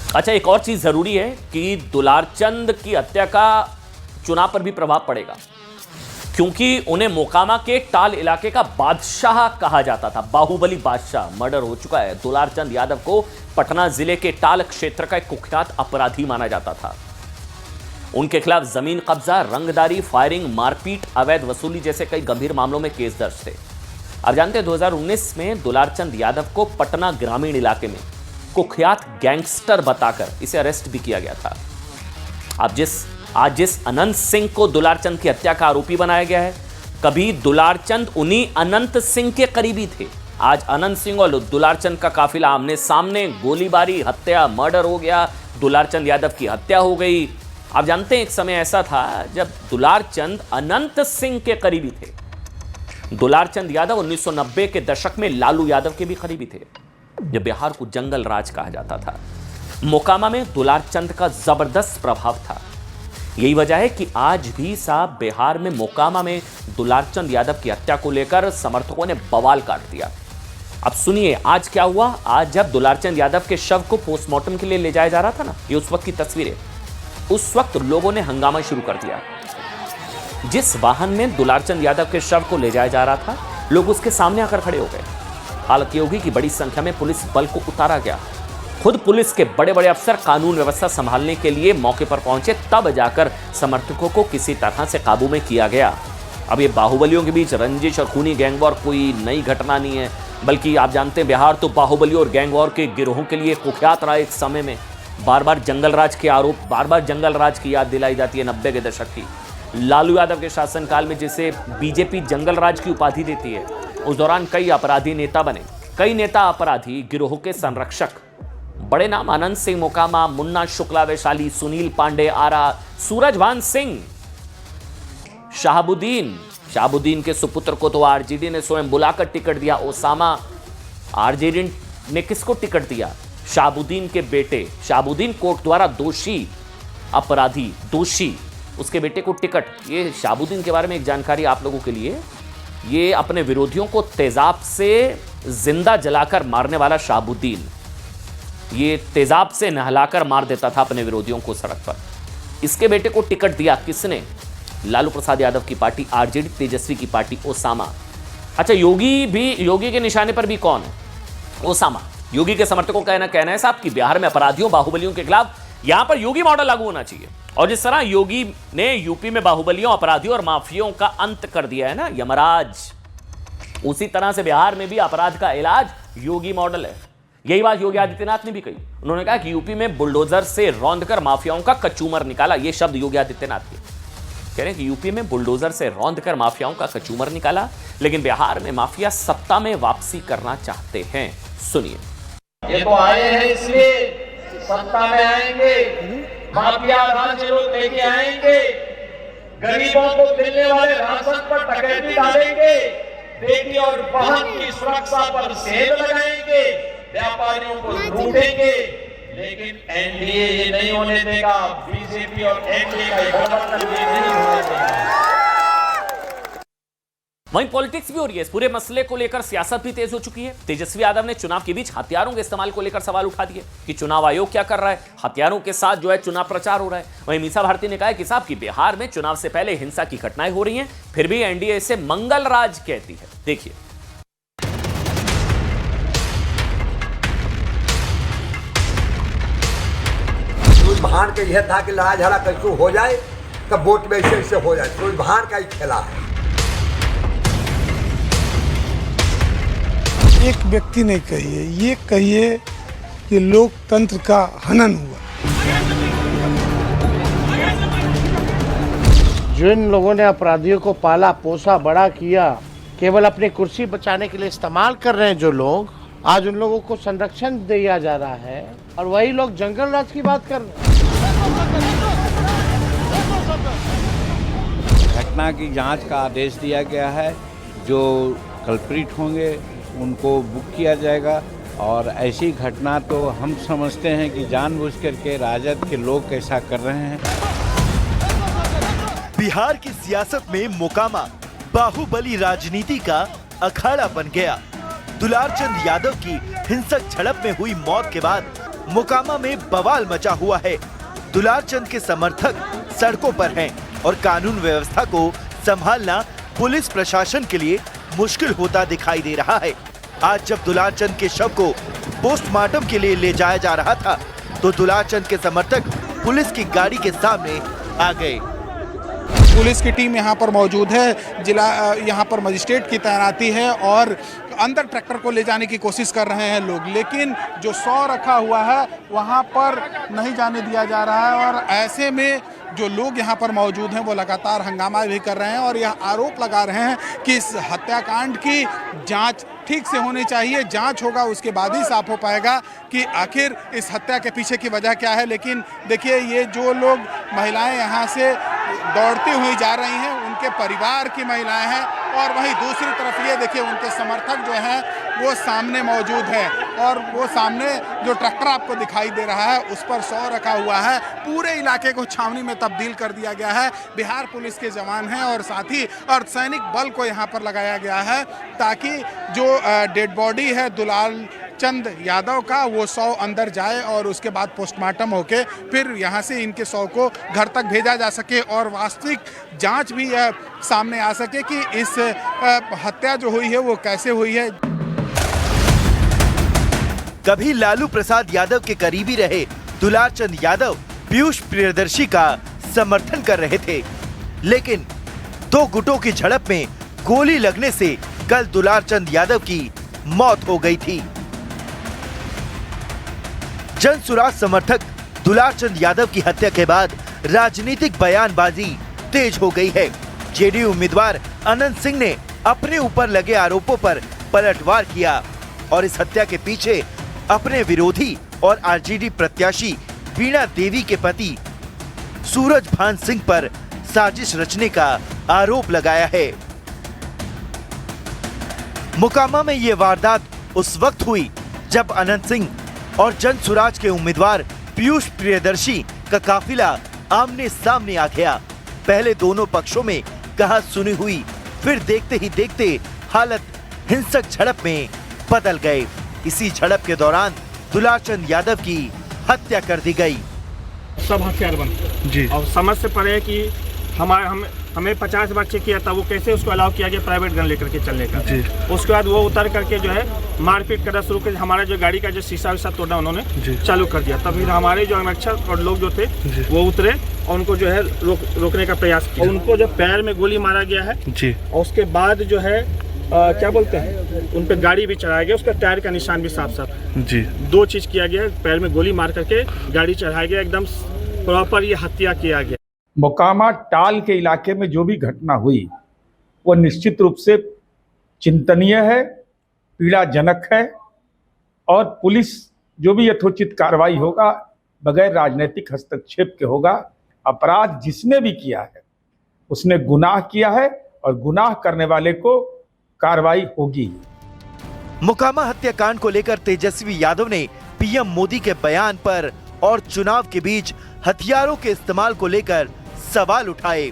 अच्छा, एक और चीज जरूरी है कि दुलारचंद की हत्या का चुनाव पर भी प्रभाव पड़ेगा, क्योंकि उन्हें मोकामा के टाल इलाके का बादशाह कहा जाता था। बाहुबली बादशाह मर्डर हो चुका है। दुलारचंद यादव को पटना जिले के टाल क्षेत्र का एक कुख्यात अपराधी माना जाता था। उनके खिलाफ जमीन कब्जा, रंगदारी, फायरिंग, मारपीट, अवैध वसूली जैसे कई गंभीर मामलों में केस दर्ज थे। अब जानते हैं 2019 में दुलारचंद यादव को पटना ग्रामीण इलाके में कुख्यात गैंगस्टर बताकर इसे अरेस्ट भी किया गया था। आज जिस अनंत सिंह को दुलारचंद की हत्या का आरोपी बनाया गया है, कभी दुलारचंद उन्हीं अनंत सिंह के करीबी थे। आज अनंत सिंह और दुलारचंद का काफिला आमने सामने, गोलीबारी, हत्या, मर्डर हो गया, दुलारचंद यादव की हत्या हो गई। आप जानते हैं एक समय ऐसा था जब दुलारचंद अनंत सिंह के करीबी थे। दुलारचंद यादव 1990 के दशक में लालू यादव के भी करीबी थे, जब बिहार को जंगल राज कहा जाता था। मोकामा में दुलारचंद का जबरदस्त प्रभाव था। यही वजह है कि आज भी साहब बिहार में मोकामा में दुलारचंद यादव की हत्या को लेकर समर्थकों ने बवाल काट दिया। अब सुनिए आज क्या हुआ। आज जब दुलारचंद यादव के शव को पोस्टमार्टम के लिए ले जाया जा रहा था ना, ये उस वक्त की तस्वीरें। उस वक्त लोगों ने हंगामा शुरू कर दिया। जिस वाहन में दुलारचंद यादव के शव को ले जाया जा रहा था, लोग उसके सामने आकर खड़े हो गए। हालत ये होगी कि बड़ी संख्या में पुलिस बल को उतारा गया। खुद पुलिस के बड़े बड़े अफसर कानून व्यवस्था संभालने के लिए मौके पर पहुंचे, तब जाकर समर्थकों को किसी तरह से काबू में किया गया। अब ये बाहुबलियों के बीच रंजिश और खूनी गैंगवॉर कोई नई घटना नहीं है, बल्कि आप जानते हैं बिहार तो बाहुबली और गैंगवॉर के गिरोहों के लिए कुख्यात रहा। एक समय में बार बार जंगल राज के आरोप, बार बार जंगल राज की याद दिलाई जाती है 90 के दशक की। लालू यादव के शासनकाल में जिसे बीजेपी जंगल राज की उपाधि देती है, उस दौरान कई अपराधी नेता बने। कई नेता अपराधी गिरोह के संरक्षक, बड़े नाम आनंद सिंह मोकामा, मुन्ना शुक्ला वैशाली, सुनील पांडे आरा, सूरजभान सिंह, शाहबुद्दीन के सुपुत्र को तो आरजेडी ने स्वयं बुलाकर टिकट दिया। ओसामा, आरजेडी ने किसको टिकट दिया? शाहबुद्दीन के बेटे। शाहबुद्दीन कोर्ट द्वारा दोषी, उसके बेटे को टिकट। ये शाहबुद्दीन के बारे में एक जानकारी आप लोगों के लिए, ये अपने विरोधियों को तेजाब से जिंदा जलाकर मारने वाला शाहबुद्दीन, ये तेजाब से नहलाकर मार देता था अपने विरोधियों को सड़क पर। इसके बेटे को टिकट दिया किसने? लालू प्रसाद यादव की पार्टी, आरजेडी, तेजस्वी की पार्टी, ओसामा। अच्छा, योगी के निशाने पर भी कौन है? ओसामा। योगी के समर्थकों का कहना है साहब कि बिहार में अपराधियों, बाहुबलियों के खिलाफ यहां पर योगी मॉडल लागू होना चाहिए। और जिस तरह योगी ने यूपी में बाहुबलियों, अपराधियों और माफियों का अंत कर दिया है ना, यमराज, उसी तरह से बिहार में भी अपराध का इलाज योगी मॉडल है। यही बात योगी आदित्यनाथ ने भी कही। उन्होंने कहा कि यूपी में बुलडोजर से रौंदकर माफियाओं का कचूमर निकाला। ये शब्द योगी आदित्यनाथ के कह रहे हैं कि यूपी में बुलडोजर से रौंदकर माफियाओं का कचूमर निकाला, लेकिन बिहार में माफिया सत्ता में वापसी करना चाहते हैं। सुनिए। ये तो आए हैं इसलिए सत्ता में आएंगे, माफिया राज लेके आएंगे, गरीबों को मिलने वाले राशन पर डकैती डालेंगे, बेटी और बहन की सुरक्षा पर सेल लगाएंगे, व्यापारियों को लूटेंगे। लेकिन एनडीए ये नहीं होने देगा। बीजेपी और एनडीए का गठबंधन ये नहीं होने देगा। वहीं पॉलिटिक्स भी हो रही है। इस पूरे मसले को लेकर सियासत भी तेज हो चुकी है। तेजस्वी यादव ने चुनाव के बीच हथियारों के इस्तेमाल को लेकर सवाल उठा दिए कि चुनाव आयोग क्या कर रहा है, हथियारों के साथ जो है चुनाव प्रचार हो रहा है। वहीं मीसा भारती ने कहा कि साहब कि बिहार में चुनाव से पहले हिंसा की घटनाएं हो रही हैं, फिर भी एनडीए इसे मंगल राज कहती है। देखिए। भान का यह था कि लड़ाई झगड़ा कैसे हो जाए, तब वोट में ऐसे हो जाए। तो भान का ही खेला है। एक व्यक्ति ने कही है, ये कहिए कि लोकतंत्र का हनन हुआ। जिन लोगों ने अपराधियों को पाला पोसा बड़ा किया, केवल अपनी कुर्सी बचाने के लिए इस्तेमाल कर रहे हैं जो लोग, आज उन लोगों को संरक्षण दिया जा रहा है और वही लोग जंगल राज की बात कर रहे हैं। घटना की जांच का आदेश दिया गया है। जो कल्प्रिट होंगे उनको बुक किया जाएगा। और ऐसी घटना तो हम समझते हैं कि जानबूझ करके राजद के लोग ऐसा कर रहे हैं। बिहार की सियासत में मोकामा बाहुबली राजनीति का अखाड़ा बन गया। दुलारचंद यादव की हिंसक झड़प में हुई मौत के बाद मोकामा में बवाल मचा हुआ है। दुलारचंद के समर्थक सड़कों पर हैं और कानून व्यवस्था को संभालना पुलिस प्रशासन के लिए मुश्किल होता दिखाई दे रहा है। आज जब दुलारचंद के शव को पोस्टमार्टम के लिए ले जाया जा रहा था तो दुलारचंद के समर्थक पुलिस की गाड़ी के सामने आ गए। पुलिस की टीम यहाँ पर मौजूद है, जिला यहाँ पर मजिस्ट्रेट की तैनाती है और अंदर ट्रैक्टर को ले जाने की कोशिश कर रहे हैं लोग, लेकिन जो 100 रखा हुआ है वहाँ पर नहीं जाने दिया जा रहा है। और ऐसे में जो लोग यहाँ पर मौजूद हैं वो लगातार हंगामा भी कर रहे हैं और यह आरोप लगा रहे हैं कि इस हत्याकांड की जांच ठीक से होनी चाहिए। जांच होगा उसके बाद ही साफ हो पाएगा कि आखिर इस हत्या के पीछे की वजह क्या है। लेकिन देखिए, ये जो लोग महिलाएं यहाँ से दौड़ती हुई जा रही हैं उनके परिवार की महिलाएं हैं और वहीं दूसरी तरफ ये देखिए उनके समर्थक जो हैं वो सामने मौजूद हैं और वो सामने जो ट्रैक्टर आपको दिखाई दे रहा है उस पर 100 रखा हुआ है। पूरे इलाके को छावनी में तब्दील कर दिया गया है। बिहार पुलिस के जवान हैं और साथ ही अर्धसैनिक बल को यहाँ पर लगाया गया है ताकि जो डेड बॉडी है दुलारचंद यादव का वो 100 अंदर जाए और उसके बाद पोस्टमार्टम होके फिर यहाँ से इनके 100 को घर तक भेजा जा सके और वास्तविक जांच भी सामने आ सके कि इस हत्या जो हुई है वो कैसे हुई है। कभी लालू प्रसाद यादव के करीबी रहे दुलारचंद यादव पीयूष प्रियदर्शी का समर्थन कर रहे थे, लेकिन दो गुटों की झड़प में गोली लगने से कल दुलारचंद यादव की मौत हो गई थी। जन सुराज समर्थक दुलारचंद यादव की हत्या के बाद राजनीतिक बयानबाजी तेज हो गई है। जेडीयू उम्मीदवार अनंत सिंह ने अपने ऊपर लगे आरोपों पर पलटवार किया और इस हत्या के पीछे अपने विरोधी और आरजेडी प्रत्याशी वीणा देवी के पति सूरजभान सिंह पर साजिश रचने का आरोप लगाया है। मोकामा में ये वारदात उस वक्त हुई जब अनंत सिंह और जन सुराज के उम्मीदवार पीयूष प्रियदर्शी का काफिला आमने सामने आ गया। पहले दोनों पक्षों में कहा सुनी हुई, फिर देखते ही देखते हालत हिंसक झड़प में बदल गए। इसी झड़प के दौरान दुलारचंद यादव की हत्या कर दी गई। सब हथियार बंद जी और समझ से परे है कि हमें 50 बार चेक किया था, वो कैसे उसको अलाउ किया गया प्राइवेट गन लेकर के चलने का जी। उसके बाद वो उतर करके जो है मारपीट करना शुरू कर, हमारा जो गाड़ी का जो शीशा विशा तोड़ना उन्होंने चालू कर दिया। तब फिर हमारे जो आरक्षक और लोग जो थे वो उतरे और उनको जो है रोकने का प्रयास किया। उनको जो पैर में गोली मारा गया है जी और उसके बाद जो है क्या बोलते हैं उन पे गाड़ी भी चढ़ाया गया, उसका टायर का निशान भी साफ साफ जी। दो चीज किया गया, पैर में गोली मार करके गाड़ी चढ़ाया गया, एकदम प्रॉपर ये हत्या किया गया। मोकामा टाल के इलाके में जो भी घटना हुई वो निश्चित रूप से चिंतनीय है, पीड़ाजनक है और पुलिस जो भी यथोचित कार्रवाई होगा बगैर राजनीतिक हस्तक्षेप के होगा। अपराध जिसने भी किया है उसने गुनाह किया है और गुनाह करने वाले को कार्रवाई होगी। मोकामा हत्याकांड को लेकर तेजस्वी यादव ने पीएम मोदी के बयान पर और चुनाव के बीच हथियारों के इस्तेमाल को लेकर सवाल उठाए,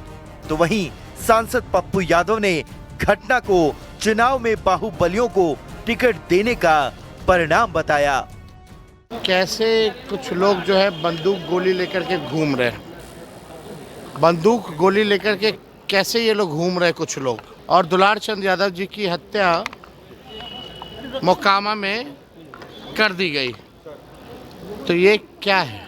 तो वहीं सांसद पप्पू यादव ने घटना को चुनाव में बाहुबलियों को टिकट देने का परिणाम बताया। कैसे कुछ लोग जो है बंदूक गोली लेकर के घूम रहे हैं, बंदूक गोली लेकर के कैसे ये लोग घूम रहे कुछ लोग, और दुलारचंद यादव जी की हत्या मोकामा में कर दी गई, तो ये क्या है?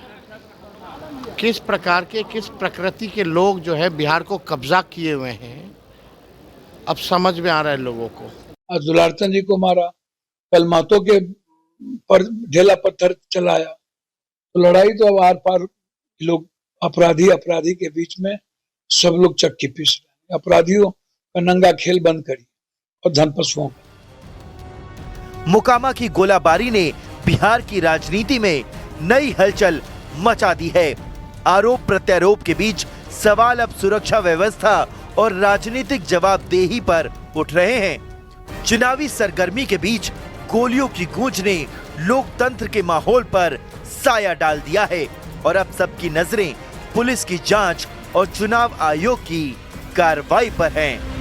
किस प्रकार के, किस प्रकृति के लोग जो है बिहार को कब्जा किए हुए हैं, अब समझ में आ रहा है लोगों को। आज दुलारचंद जी को मारा, कल मातो के पर ढेला पत्थर चलाया, तो लड़ाई तो अब आर पार लोग अपराधी के बीच में सब लोग चक्की पीस रहे हैं। अपराधियों का नंगा खेल बंद करिए और धन पशुओं का। मोकामा की गोलाबारी ने बिहार की राजनीति में नई हलचल मचा दी है। आरोप प्रत्यारोप के बीच सवाल अब सुरक्षा व्यवस्था और राजनीतिक जवाबदेही पर उठ रहे हैं। चुनावी सरगर्मी के बीच गोलियों की गूंज ने लोकतंत्र के माहौल पर साया डाल दिया है और अब सबकी नजरें पुलिस की जांच और चुनाव आयोग की कार्रवाई पर हैं।